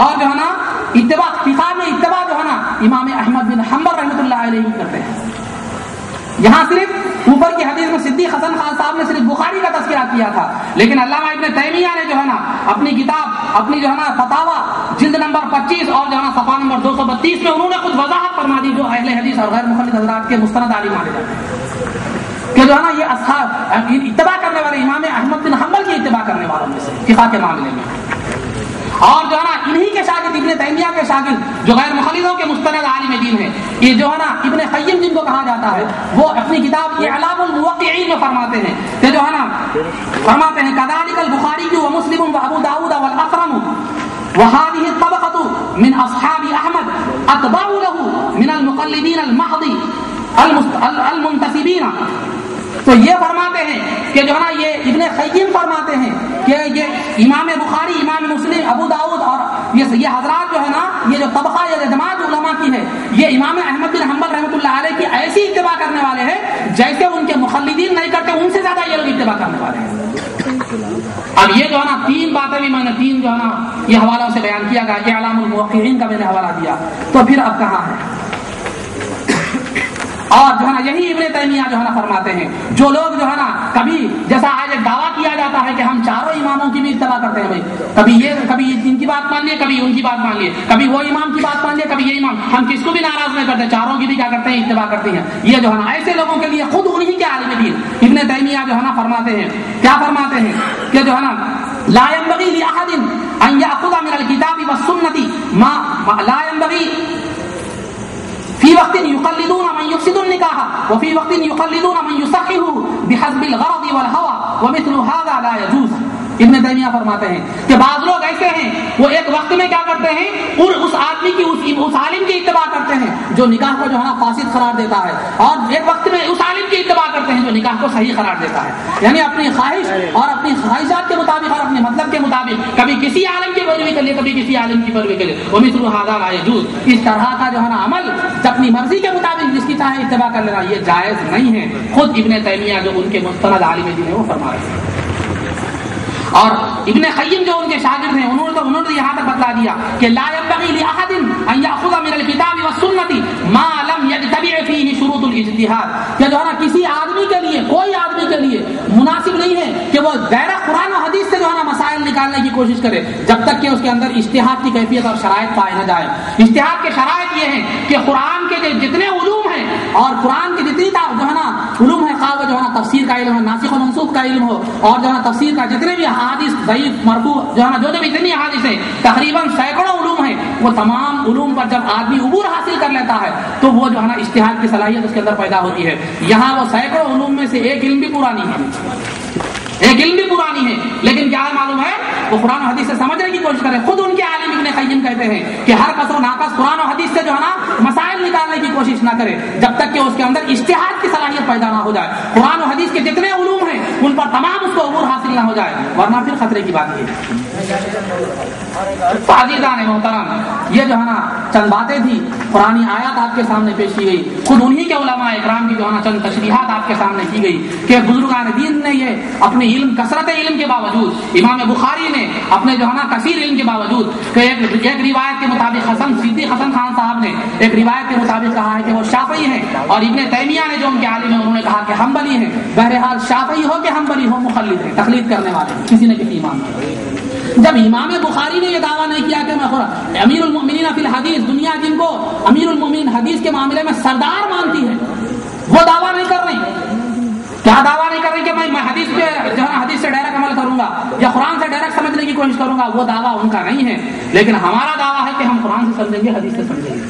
اور جو ہے نا اتباع فقہ میں اتباع جو ہے نا امام احمد بن حنبل رحمۃ اللہ علیہ کرتے ہیں. یہاں صرف اوپر کی حدیث میں صدیق حسن خان صاحب نے صرف بخاری کا تذکرہ کیا تھا، لیکن علامہ ابن تیمیہ نے جو ہے نا اپنی کتاب اپنی جو ہے نا فتاوا جلد نمبر 25 اور جو ہے نا صفحہ نمبر 232 میں انہوں نے خود وضاحت فرما دی جو اہل حدیث اور غیر مخلد حضرات کے مستند عالم مانے جاتے ہیں کہ جو ہے نا یہ اصحاب اتباع کرنے والے امام احمد بن حنبل کی اتباع کرنے والوں میں سے فقہ کے معاملے میں. اور جو ہے نا انہی کے شاگرد ابن تیمیہ کے شاگرد جو غیر مخلدوں کے مستند عالم دین ہیں، یہ جو ہے نا ابن قیم جن کو کہا جاتا ہے، وہ اپنی کتاب اعلام الموقعین میں فرماتے ہیں کہ جو ہے نا فرماتے ہیں کذالک البخاری ومسلم وابو داؤد والاکرم وهذه الطبقه من اصحاب احمد اتباع له من المقلدین المحض المنتسبین. تو یہ فرماتے ہیں کہ جو ہے نا یہ ابن قیم فرماتے ہیں کہ یہ امام بخاری، امام مسلم، ابو داؤد اور یہ حضرات جو ہے نا یہ جو طبقہ یہ جماعت علماء کی ہے، یہ امام احمد بن حنبل رحمۃ اللہ علیہ کی ایسی اتباع کرنے والے ہیں جیسے ان کے مخلدین نہیں کرتے، ان سے زیادہ یہ لوگ اتباع کرنے والے ہیں. اب یہ جو ہے نا تین باتیں بھی میں نے تین جو ہے نا یہ حوالوں سے بیان کیا گیا، اعلام الموقعین کا میں نے حوالہ دیا. تو پھر اب کہاں ہے؟ اور جو ہے نا یہی ابن تیمیہ جو ہے نا فرماتے ہیں جو لوگ جو ہے نا کبھی جیسا آج ایک دعویٰ کیا جاتا ہے کہ ہم چاروں اماموں کی بھی اتباع کرتے ہیں، بھائی کبھی ان کی بات مان لیے، کبھی ان کی بات مان لیے، کبھی وہ امام کی بات مان لیے، کبھی یہ امام، ہم کس کو بھی ناراض نہیں کرتے، چاروں کی بھی کیا کرتے ہیں اتباع کرتے ہیں. یہ جو ہے نا ایسے لوگوں کے لیے خود انہی کے عالم دین ابن تیمیہ جو ہے نا فرماتے ہیں، کیا فرماتے ہیں کہ جو ہے نا لا ينبغي لأحد ان يأخذ من الكتاب والسنة ما لا ينبغي في وقت يقلدون من يفسد النكاح وفي وقت يقلدون من يصححه بحسب الغرض والهوى ومثل هذا لا يجوز. ابن تیمیہ فرماتے ہیں کہ بعض لوگ ایسے ہیں وہ ایک وقت میں کیا کرتے ہیں اور اس آدمی کی اس عالم کی اتباع کرتے ہیں جو نکاح کو جو ہے نا فاسد قرار دیتا ہے، اور ایک وقت میں اس عالم کی اتباع کرتے ہیں جو نکاح کو صحیح قرار دیتا ہے. یعنی اپنی خواہش اور اپنی خواہشات کے مطابق اور اپنے مطلب کے مطابق کبھی کسی عالم کی پیروی کر لیے، کبھی کسی عالم کی پیروی کر لیے. ومثل هذا لا يجوز. اس طرح کا جو ہے نا عمل اپنی مرضی کے مطابق جس کی چاہے اتباع کر لینا یہ جائز نہیں ہے. خود ابن تیمیہ جو ان کے مستند عالم دین ہے وہ فرما رہے ہیں. اور ابن قیم جو ان کے شاگرد ہیں انہوں نے یہاں تک بتلا دیا کہ لا ينبغي لأحد ان يأخذ من الكتاب والسنة ما لم يتبع فيه شروط الاجتهاد. کہ جو ہے نا کسی آدمی کے لیے، کوئی آدمی کے لیے مناسب نہیں ہے کہ وہ دائرہ قرآن و حدیث سے جو ہے نا مسائل نکالنے کی کوشش کرے جب تک کہ اس کے اندر اجتہاد کی کیفیت اور شرائط پائے نہ جائے. اجتہاد کے شرائط یہ ہیں کہ قرآن کے جتنے علوم ہیں اور قرآن کی جتنی جو ہے نا علوم ہے، خواہ وہ جو ہے نا تفسیر کا علم ہے، ناسخ و منسوخ کا علم ہو، اور جو ہے نا تفسیر کا جتنے بھی احادیث ضعیف مرفوع جو ہے نا جو بھی اتنی احادیث ہیں تقریباً سینکڑوں علوم ہیں، وہ تمام علوم پر جب آدمی عبور حاصل کر لیتا ہے تو وہ جو ہے نا اجتہاد کی صلاحیت اس کے اندر پیدا ہوتی ہے. یہاں وہ سینکڑوں علوم میں سے ایک علم بھی پورا نہیں ہے، ایک علم بھی پرانی ہے، لیکن کیا معلوم ہے وہ قرآن و حدیث سے سمجھنے کی کوشش کرے. خود ان کے عالم ابن قیم کہتے ہیں کہ ہر قصر و ناقص قرآن و حدیث سے جو ہے نا مسائل نکالنے کی کوشش نہ کرے جب تک کہ اس کے اندر اجتہاد کی صلاحیت پیدا نہ ہو جائے. قرآن و حدیث کے جتنے علوم ہیں ان پر تمام اس کو عبور حاصل نہ ہو جائے، ورنہ پھر خطرے کی بات ہے. عزیزان محترم، یہ جو ہے نا چند باتیں تھی، قرآنی آیات آپ کے سامنے پیش کی گئی. خود انہی کے علماء اکرام کی جو ہے نا چند تشریحات آپ کے سامنے کی گئی کہ بزرگان دین نے یہ اپنے علم، کثرت علم کے باوجود، امام بخاری نے اپنے جو ہے نا کثیر علم کے باوجود کہ ایک روایت کے مطابق صدیق حسن خان صاحب نے ایک روایت کے مطابق کہا ہے کہ وہ شافعی ہیں، اور ابن تیمیہ نے جو ان کے عالم ہیں انہوں نے کہا کہ حنبلی ہیں. بہرحال شافعی ہو کہ حنبلی ہو مخلد ہیں، تقلید کرنے والے کسی نہ کسی امام کی. جب امام بخاری نے یہ دعویٰ نہیں کیا کہ میں امیر المؤمنین فی الحدیث، دنیا جن کو امیر المؤمنین حدیث کے معاملے میں سردار مانتی ہے، وہ دعویٰ نہیں کر رہی. کیا دعویٰ نہیں کر رہی کہ میں حدیث پہ جو ہے حدیث سے ڈائریکٹ عمل کروں گا یا قرآن سے ڈائریکٹ سمجھنے کی کوشش کروں گا، وہ دعویٰ ان کا نہیں ہے. لیکن ہمارا دعویٰ ہے کہ ہم قرآن سے سمجھیں گے، حدیث سے سمجھیں گے،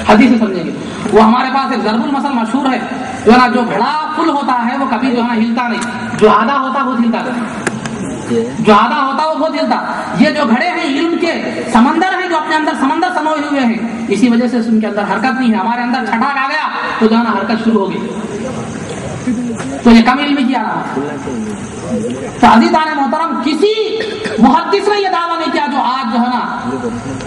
حدیث سے سمجھیں گے. وہ ہمارے پاس ایک ضرب المثل مشہور ہے جو ہے نا، جو گھڑا فل ہوتا ہے وہ کبھی جو ہے نا ہلتا نہیں، جو آدھا ہوتا ہے وہ ہلتا نہیں، جو آدھا ہوتا وہ بہت ہلتا. یہ جو گھڑے ہیں علم کے سمندر ہیں جو اپنے اندر سمندر سموئے ہوئے ہیں، اسی وجہ سے ان کے اندر حرکت نہیں ہے. ہمارے اندر چھٹاک آ گیا تو جو ہے نا حرکت شروع ہو گئی، تو یہ کم علمی کیا رہا. تو عزیزان محترم، کسی محدث نے یہ دعویٰ نہیں کیا جو آج جو ہے نا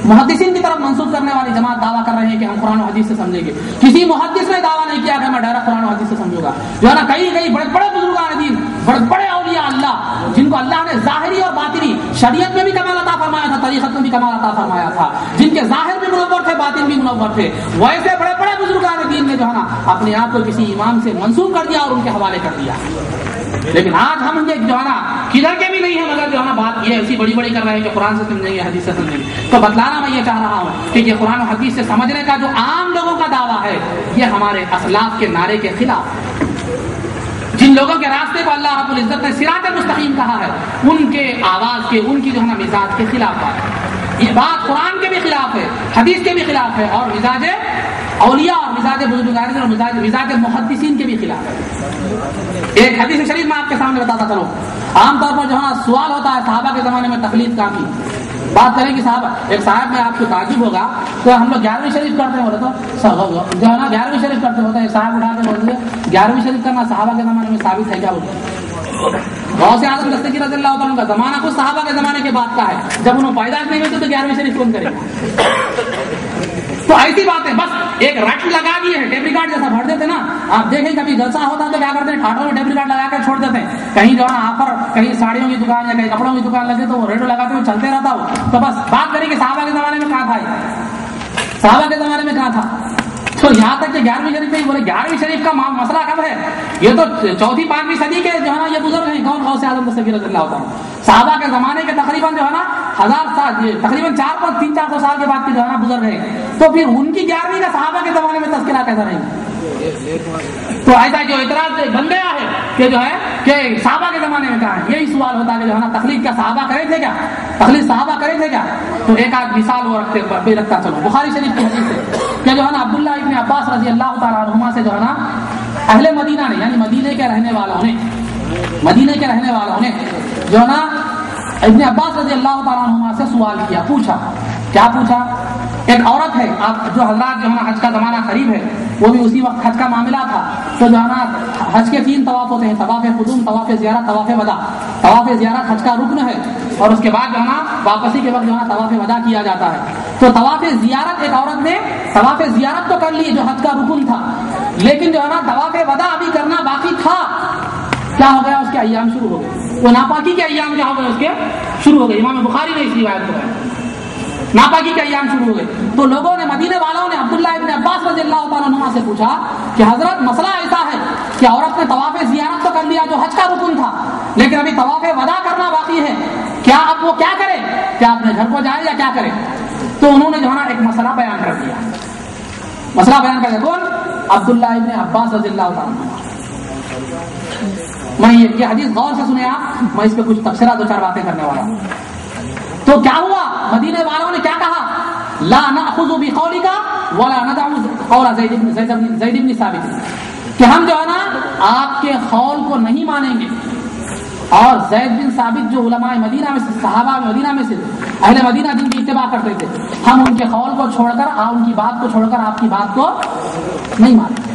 محدثین کی طرف منسوب کرنے والی جماعت دعویٰ کر رہے ہیں کہ ہم قرآن و حدیث سے سمجھیں گے. کسی محدث نے دعویٰ نہیں کیا کہ میں ڈائریکٹ قرآن و حدیث سے سمجھوں گا. جو ہے نا کئی بڑے بڑے بزرگان دین، بڑے بڑے اولیاء اللہ جن کو اللہ نے ظاہری اور باطنی شریعت میں بھی کمال عطا فرمایا تھا، طریقت میں بھی کمال عطا فرمایا تھا، جن کے ظاہر بھی منور تھے، باطن بھی منور تھے، ویسے بڑے بڑے بزرگان دین نے جو ہے نا اپنے آپ کو کسی امام سے منسوب کر دیا اور ان کے حوالے کر دیا. لیکن آج ہم جو ہے نا کدھر کے بھی نہیں ہیں، مگر جو ہے نا بات یہ ایسی بڑی بڑی کر رہے ہیں کہ قرآن سے سمجھیں گے، حدیث سے سمجھیں گے. تو بتلانا میں یہ چاہ رہا ہوں کہ یہ قرآن و حدیث سے سمجھنے کا جو عام لوگوں کا دعویٰ ہے، یہ ہمارے اسلاف کے نعرے کے خلاف ہے. جن لوگوں کے راستے کو اللہ رب العزت نے صراط مستقیم کہا ہے، ان کے آواز کے، ان کی جو ہے نا مزاج کے خلاف بات ہے. یہ بات قرآن کے بھی خلاف ہے، حدیث کے بھی خلاف ہے، اور مزاج اولیاء اور مزاج بزرگان اور مزاج محدثین کے بھی خلاف ہے. ایک حدیث شریف میں آپ کے سامنے بتاتا چلوں. عام طور پر جو ہے نا سوال ہوتا ہے صحابہ کے زمانے میں تقلید کہاں کی. بات کریں کہ صحابہ، ایک صاحب میں آپ کو تعجب ہوگا تو ہم لوگ 11ویں شریف کرتے ہیں، بولے تو جو ہے نا 11ویں شریف کرتے ہوتے ہیں. صاحب اٹھا کے بولتے ہیں 11ویں شریف کرنا صحابہ کے زمانے میں ثابت ہے کیا؟ بولتے غوث اعظم دستگیر رضی اللہ عنہ کا زمانہ کچھ صحابہ کے زمانے کے بعد کا ہے، جب انہوں پیدائش نہیں ہوتے تو 11ویں شریف کون کرے گا؟ تو ایسی بات ہے، بس ایک رٹ لگا دیے ہیں، ٹیپ ریکارڈ جیسا بھر دیتے نا. آپ دیکھیں کبھی جلسہ ہوتا ہے تو کیا کرتے ہیں، ٹھاٹھوں میں ٹیپ ریکارڈ لگا کر چھوڑ دیتے ہیں. کہیں جو ہے نا آفر، کہیں ساڑیوں کی دکان یا کہیں کپڑوں کی دکان لگے تو وہ ریڈیو لگاتے ہوئے چلتے رہتا ہو. تو بس بات کریں کہ صحابہ کے زمانے میں کہاں تھا، صحابہ کے زمانے میں کہاں تھا. تو یہاں تک کہ 11ویں شریف میں بولے 11ویں شریف کا مسئلہ کب ہے؟ یہ تو 4ویں 5ویں صدی کے جو ہے نا یہ بزرگ ہیں. کون؟ غوث اعظم دستگیر رضی اللہ عنہ. صحابہ کے زمانے کے تقریباً جو ہے نا 1000 سال، تقریباً 300-400 سال کے بعد کے جو ہے نا بزرگ ہیں. تو پھر ان کی 11ویں کا صحابہ کے زمانے میں تذکرہ کیسا نہیں؟ تو ایسا جو اعتراض بن گیا ہے کہ جو ہے کہ صحابہ کے زمانے میں کہاں ہے. یہی سوال ہوتا ہے کہ جو ہے نا تقلید کیا صحابہ کرے تھے کیا؟ تقلید صحابہ کرے تھے کیا؟ تو ایک آدھ مثال وہ رکھتا چلو. بخاری شریف کی حدیث سے کہ جو ہے نا عبداللہ ابن عباس رضی اللہ تعالیٰ عنہما سے جو ہے نا اہل مدینہ نے، یعنی مدینے کے رہنے والوں نے جو ہے نا ابن عباس رضی اللہ تعالیٰ عنہما سے سوال کیا، پوچھا. کیا پوچھا؟ ایک عورت ہے، آپ جو حضرات جو ہے نا حج کا زمانہ قریب ہے، وہ بھی اسی وقت حج کا معاملہ تھا. تو جو ہے نا حج کے 3 طواف ہوتے ہیں، طواف قدوم، طواف زیارت، طواف وداع. طواف زیارت حج کا رکن ہے، اور اس کے بعد جو ہے نا واپسی کے وقت جو ہے نا طواف وداع کیا جاتا ہے. تو طواف زیارت ایک عورت نے طواف زیارت تو کر لی جو حج کا رکن تھا، لیکن جو ہے نا طواف وداع ابھی کرنا باقی تھا. کیا ہو گیا؟ اس کے ایام شروع ہو گئے. وہ ناپاکی کے ایام کیا ہو گئے؟ اس کے شروع ہو گئے. امام بخاری نے اس روایت کو ناپاکی کے ایام شروع ہو گئے. تو لوگوں نے، مدینے والوں نے عبداللہ ابن عباس رضی اللہ تعالیٰ عنہ سے پوچھا کہ حضرت مسئلہ ایسا ہے کہ عورت نے طواف زیارت تو کر لیا جو حج کا رکن تھا، لیکن ابھی طواف وداع کرنا باقی ہے، کیا اب وہ کیا کرے؟ کیا اپنے گھر کو جائے یا کیا کرے؟ تو انہوں نے جو ہے نا ایک مسئلہ بیان کر دیا. مسئلہ بیان کر دیا کون؟ عبداللہ ابن عباس رضی اللہ تعالیٰ عنہ. میں یہ حدیث غور سے سنے آپ، میں اس پہ کچھ تبصرہ 2-4 باتیں کرنے والا ہوں. تو کیا ہوا؟ مدینے والوں نے کیا کہا؟ لا نأخذ بقولک ولا ندع قول زید بن ثابت، کہ ہم جو ہے نا آپ کے قول کو نہیں مانیں گے. اور زید بن ثابت جو علماء مدینہ میں سے، صحابہ مدینہ میں سے، اہل مدینہ جن کی اتباع کرتے تھے، ہم ان کے قول کو چھوڑ کر، ان کی بات کو چھوڑ کر آپ کی بات کو نہیں مانیں.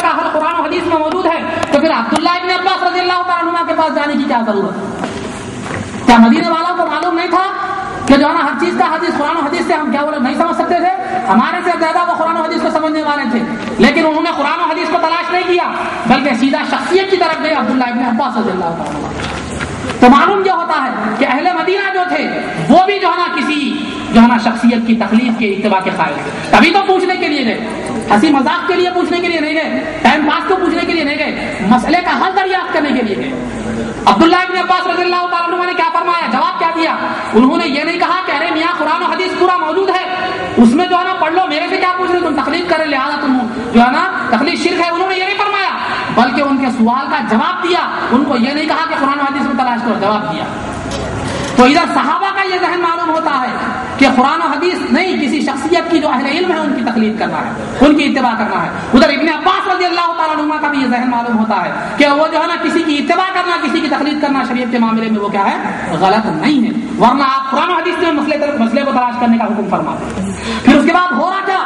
کا حل قرآن و حدیث میں موجود ہے، تو پھر عبداللہ ابن عباس رضی اللہ تعالیٰ عنہ کے پاس جانے کی کیا ضرورت؟ کیا مدینے والوں کو معلوم نہیں تھا کہ جو ہے نا ہر چیز کا حدیث قرآن و حدیث سے ہم کیا بولے نہیں سمجھ سکتے تھے؟ ہمارے سے زیادہ وہ قرآن و حدیث کو سمجھنے والے تھے، لیکن انہوں نے قرآن و حدیث کو تلاش نہیں کیا، بلکہ سیدھا شخصیت کی طرف گئے عبداللہ ابن عباس رضی اللہ تعالیٰ عنہ. تو معلوم کیا ہوتا ہے کہ اہل مدینہ جو تھے وہ بھی جو ہے نا کسی جو ہے نا شخصیت کی تکلیف کے اتباع کے قائل تھے. کبھی تو پوچھنے کے لیے گئے، ہنسی مذاق کے لیے پوچھنے کے لیے نہیں گئے، ٹائم پاس کو پوچھنے کے لیے نہیں گئے، مسئلے کا حل دریافت کرنے کے لیے گئے. عبداللہ ابن عباس رضی اللہ تعالیٰ عنہ نے کیا فرمایا؟ جواب کیا دیا؟ انہوں نے یہ نہیں کہا کہ ارے میاں قرآن و حدیث پورا موجود ہے، اس میں جو ہے نا پڑھ لو، میرے سے کیا پوچھ رہے، تم تقلید کرے لہٰذا تم جو ہے نا تقلید شرک ہے. انہوں نے یہ نہیں فرمایا، بلکہ ان کے سوال کا جواب دیا. ان کو یہ نہیں کہا کہ قرآن و حدیث میں تلاش کرو، جواب دیا. تو ادھر صحابہ کا یہ ذہن معلوم ہوتا ہے کہ قرآن و حدیث نہیں، کسی شخصیت کی جو اہل علم ہے ان کی تقلید کرنا ہے، ان کی اتباع کرنا ہے. ادھر ابن عباس رضی اللہ تعالیٰ عنہ کا بھی یہ ذہن معلوم ہوتا ہے کہ وہ جو ہے نا کسی کی اتباع کرنا، کسی کی تقلید کرنا شریعت کے معاملے میں وہ کیا ہے؟ غلط نہیں ہے. ورنہ آپ قرآن و حدیث میں مسئلے کو تلاش کرنے کا حکم فرماتے ہیں. پھر اس کے بعد ہو رہا کیا؟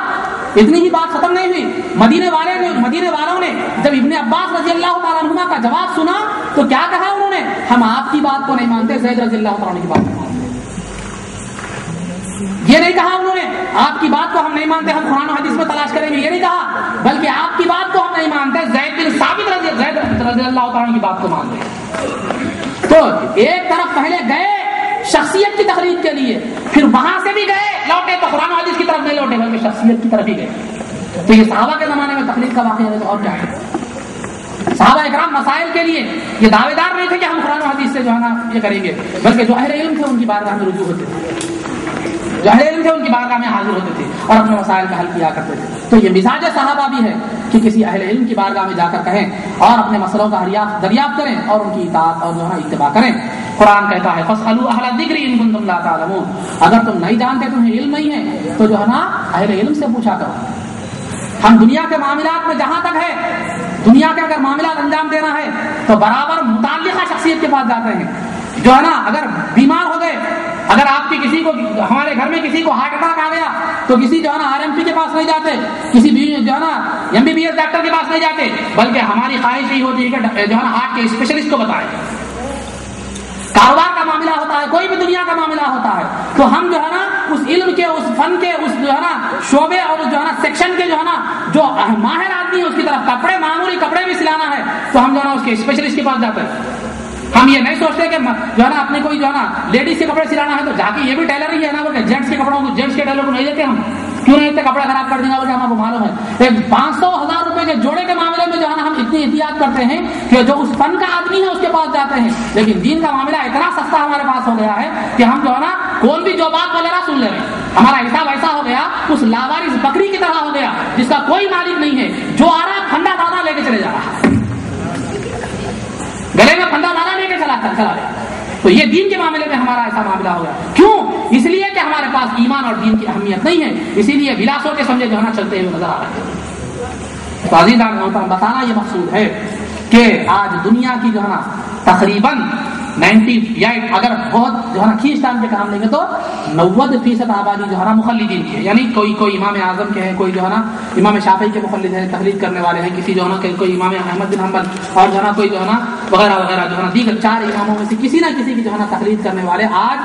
اتنی ہی بات ختم نہیں ہوئی. مدینے والوں نے جب ابن عباس رضی اللہ تعالیٰ عنہ کا جواب سنا تو کیا کہا انہوں نے؟ ہم آپ کی بات کو نہیں مانتے، زید رضی اللہ تعالیٰ عنہ کی بات کو مانتے. یہ نہیں کہا انہوں نے آپ کی بات کو ہم نہیں مانتے، ہم قرآن و حدیث میں تلاش کریں گے، یہ نہیں کہا، بلکہ آپ کی بات کو ہم نہیں مانتے، زید بن ثابت رضی اللہ تعالیٰ عنہ کی بات کو مانتے. تو ایک طرف پہلے گئے شخصیت کی تخلیق کے لیے، پھر وہاں سے بھی گئے لوٹے تو قرآن و حدیث کی طرف نہیں لوٹے بلکہ شخصیت کی طرف ہی گئے. تو یہ صحابہ کے زمانے میں تخلیق کا واقعہ ہے. تو اور کیا ہے؟ صحابہ اکرام مسائل کے لیے یہ دعوے دار نہیں تھے کہ ہم قرآن و حدیث سے جو ہے نا یہ کریں گے، بلکہ جو اہل علم تھے ان کی بارگاہ میں رجوع ہوتے تھے، جو اہل علم تھے ان کی بارگاہ میں حاضر ہوتے تھے اور اپنے مسائل کا حل کیا کرتے تھے. تو یہ مزاج صحابہ بھی ہے کہ کسی اہل علم کی بارگاہ میں جا کر کہیں اور اپنے مسئلوں کا دریافت کریں اور ان کی اطاعت اور جو ہے اتباع کریں. قرآن کہتا ہے فاسألوا اہل الذکر ان کنتم لا تعلمون، اگر تم نہیں جانتے، تمہیں علم نہیں ہے تو جو ہے نا اہل علم سے پوچھا کرو. ہم دنیا کے معاملات میں جہاں تک ہے، دنیا کے اگر معاملات انجام دینا ہے تو برابر متعلقہ شخصیت کے پاس جاتے ہیں. جو ہے نا اگر بیمار ہو گئے، اگر آپ کی کسی کو، ہمارے گھر میں کسی کو ہارٹ اٹیک آ گیا تو کسی جو ہے نا RMP کے پاس نہیں جاتے، کسی جو ہے نا MBBS ڈاکٹر کے پاس نہیں جاتے، بلکہ ہماری خواہش یہی ہوتی ہے کہ جو ہے نا ہارٹ کے اسپیشلسٹ کو بتائیں. کاروبار کا معاملہ ہوتا ہے، کوئی بھی دنیا کا معاملہ ہوتا ہے تو ہم جو ہے نا اس علم کے، اس فن کے، اس جو ہے نا شعبے اور جو ہے نا سیکشن کے جو ہے نا جو ماہر آدمی ہے اس کی طرف، کپڑے معمولی کپڑے بھی سلانا ہے تو ہم جو ہے نا اس کے اسپیشلسٹ کے پاس جاتے ہیں. ہم یہ نہیں سوچتے کہ جو ہے نا اپنے کوئی جو ہے نا لیڈیز کے کپڑے سلانا ہے تو جا کے یہ بھی ٹیلر ہی ہے نا، وہ جینٹس کے کپڑوں کو، جینٹس کے ٹیلر کو نہیں دیتے. ہم کیوں نہیں دیتے؟ کپڑے خراب کر دیں گے بلکہ ہمارے کو معلوم ہے. ایک 500,000 روپے کے جوڑے کے معاملے میں جو ہے نا ہم اتنی احتیاط کرتے ہیں کہ جو اس فن کا آدمی ہے اس کے پاس جاتے ہیں، لیکن دین کا معاملہ اتنا سستا ہمارے پاس ہو گیا ہے کہ ہم جو ہے نا کون بھی جو بات وغیرہ سن لے رہے ہیں. ہمارا حساب ایسا ہو گیا، اس لاوارث بکری کی طرح ہو گیا جس کا کوئی مالک نہیں ہے، جو آ رہا پھندا دانا لے کے چلے جا رہا ہے، گلے میں پھندا دانا لے کے چلا رہا. تو یہ دین کے معاملے میں ہمارا ایسا معاملہ ہو گیا. کیوں؟ اس لیے کہ ہمارے پاس ایمان اور دین کی اہمیت نہیں ہے، اسی لیے بلا سوچے سمجھے جو ہے نا چلتے ہوئے نظر آ رہے ہیں. تو عزیزان محترم، بتانا یہ مقصود ہے کہ آج دنیا کی جو ہے نا تقریباً 98 اگر بہت جو ہے نا کھینچ تان کے کام لیں گے تو 90% آبادی جو ہے نا مخلدین کی ہے. یعنی کوئی امام اعظم کے ہیں، کوئی جو ہے نا امام شافعی کے مخلد ہیں، تقلید کرنے والے ہیں، کسی جو ہے نا کوئی امام احمد بن حنبل اور جو ہے نا کوئی جو ہے نا وغیرہ وغیرہ جو ہے نا دیگر 4 اماموں میں سے کسی نہ کسی کی جو ہے نا تقلید کرنے والے آج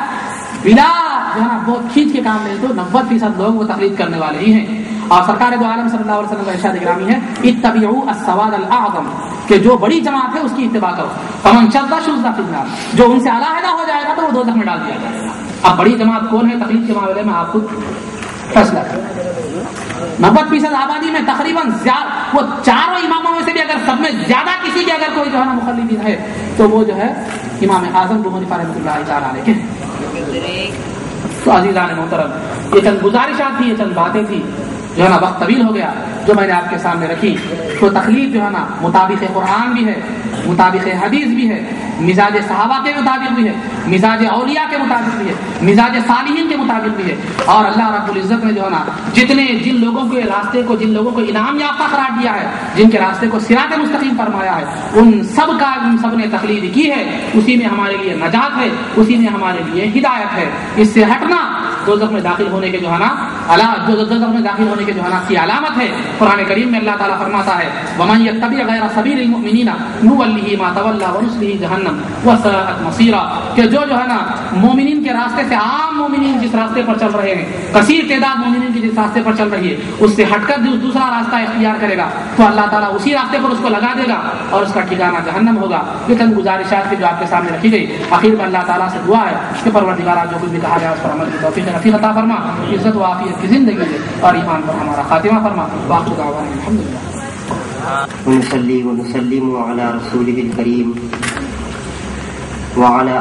بلا جو ہے نا بہت کھینچ کے کام لیں تو 90% لوگ وہ تقلید کرنے والے ہی ہیں. اور سرکار دو عالم صلی اللہ علیہ وسلم کا ارشاد گرامی ہے اتبعوا السواد الاعظم، کہ جو بڑی جماعت ہے اس کی اتباع کرو. فمن شذ شذ فی النار، جو ان سے علیحدہ ہو جائے گا تو وہ دوزخ میں ڈال دیا جائے گا. اب بڑی جماعت کون ہے تقلید کے معاملے میں آپ خود فیصلہ کریں. 90% آبادی میں تقریباً وہ 4 اماموں میں سے بھی اگر سب میں زیادہ کسی کے اگر کوئی جو ہے نا مخلدین ہے تو وہ جو ہے امام اعظم ابو حنیفہ رحمۃ اللہ تعالی علیہ کے. تو عزیزان محترم، یہ چند گزارشات تھی، یہ چند باتیں تھی جو ہے نا وقت طویل ہو گیا جو میں نے آپ کے سامنے رکھی. تو تقلید جو ہے نا مطابق قرآن بھی ہے، مطابق حدیث بھی ہے، مزاج صحابہ کے مطابق بھی ہے، مزاج اولیاء کے مطابق بھی ہے، مزاج صالحین کے مطابق بھی ہے. اور اللہ رب العزت نے جو ہے نا جن لوگوں کے راستے کو، جن لوگوں کو انعام یافتہ قرار دیا ہے، جن کے راستے کو صراط مستقیم فرمایا ہے، ان سب نے تقلید کی ہے. اسی میں ہمارے لیے نجات ہے، اسی میں ہمارے لیے ہدایت ہے. اس سے ہٹنا دوزخ میں داخل ہونے کے جو ہے نا دوزخ میں داخل ہونے کے جو ہے نا کی علامت ہے. قرآن کریم میں اللہ تعالیٰ فرماتا ہے وَمَن يَتَّبِعْ غَيْرَ سَبِيلِ الْمُؤْمِنِينَ نُوَلِّهِ مَا تَوَلَّى وَنُصْلِهِ جَهَنَّمَ وَسَاءَتْ مَصِيرًا، کہ جو ہے نا مومنین کے راستے سے، عام مومنین جس راستے پر چل رہے ہیں، کثیر تعداد مومنین کی جس راستے پر چل رہی ہے، اس سے ہٹ کر دوسرا راستہ اختیار کرے گا تو اللہ تعالیٰ اسی راستے پر اس کو لگا دے گا اور اس کا ٹھکانہ جہنم ہوگا. یہ چند گزارشات جو آپ کے سامنے رکھی گئی. آخر میں اللہ تعالیٰ سے دعا ہے کہ پروردگار جو کچھ بھی کہا گیا اس پر عمل کی توفیق نصیب عطا فرما، عزت و عافیت کی زندگی دے اور ایمان پر ہمارا خاتمہ فرما. وآخر دعوانا الحمدللہ. ونصلي ونسلم على رسوله الكريم وعلى